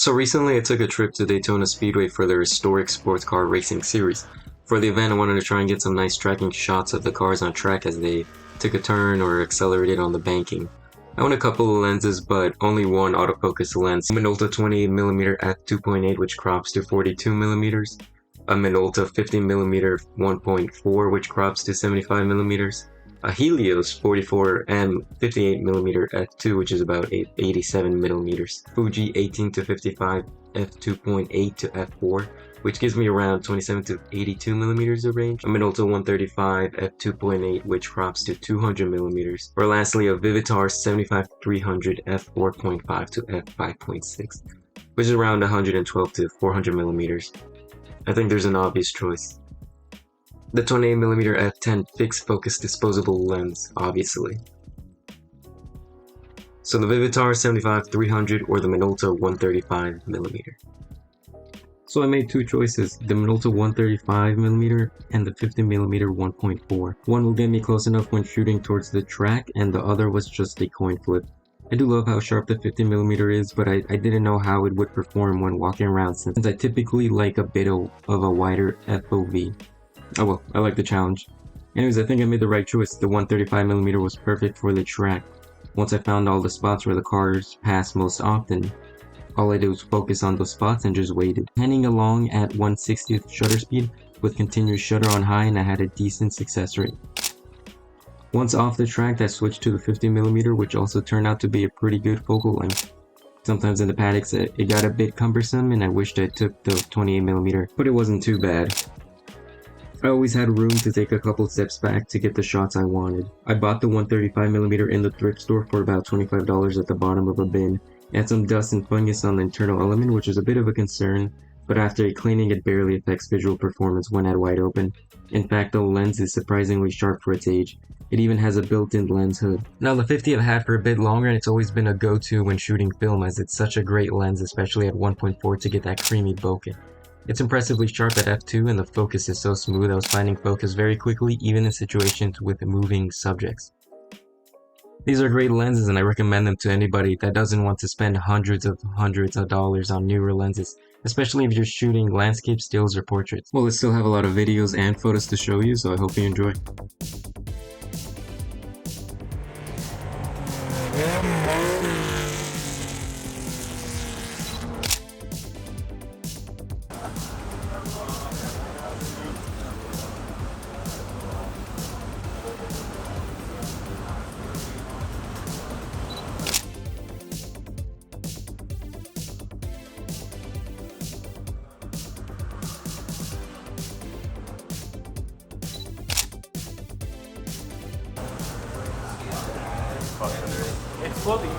So recently I took a trip to Daytona Speedway for their historic sports car racing series. For the event I wanted to try and get some nice tracking shots of the cars on track as they took a turn or accelerated on the banking. I own a couple of lenses but only one autofocus lens, a Minolta 28mm f2.8 which crops to 42mm, a Minolta 50mm 1.4 which crops to 75mm, a Helios 44M 58mm f2 which is about 87mm, Fuji 18 to 55 f2.8 to f4 which gives me around 27 to 82mm of range, a Minolta 135 f2.8 which crops to 200mm, or lastly a Vivitar 75-300 f4.5 to f5.6 which is around 112 to 400mm. I think there's an obvious choice. The 28mm f10 fixed focus disposable lens, obviously. So the Vivitar 75-300 or the Minolta 135mm. So I made two choices, the Minolta 135mm and the 50mm 1.4. One will get me close enough when shooting towards the track and the other was just a coin flip. I do love how sharp the 50mm is, but I didn't know how it would perform when walking around since I typically like a bit of a wider FOV. Oh well, I like the challenge. Anyways, I think I made the right choice. The 135mm was perfect for the track. Once I found all the spots where the cars pass most often, all I did was focus on those spots and just waited. Panning along at 1/60th shutter speed with continuous shutter on high and I had a decent success rate. Once off the track, I switched to the 50mm, which also turned out to be a pretty good focal length. Sometimes in the paddocks it got a bit cumbersome and I wished I took the 28mm, but it wasn't too bad. I always had room to take a couple steps back to get the shots I wanted. I bought the 135mm in the thrift store for about $25 at the bottom of a bin. It had some dust and fungus on the internal element, which is a bit of a concern, but after cleaning it barely affects visual performance when at wide open. In fact, the lens is surprisingly sharp for its age. It even has a built-in lens hood. Now the 50 I've had for a bit longer and it's always been a go-to when shooting film as it's such a great lens, especially at 1.4 to get that creamy bokeh. It's impressively sharp at f2 and the focus is so smooth I was finding focus very quickly even in situations with moving subjects. These are great lenses and I recommend them to anybody that doesn't want to spend hundreds of dollars on newer lenses, especially if you're shooting landscape, stills, or portraits. Well, I still have a lot of videos and photos to show you, so I hope you enjoy. It's floating.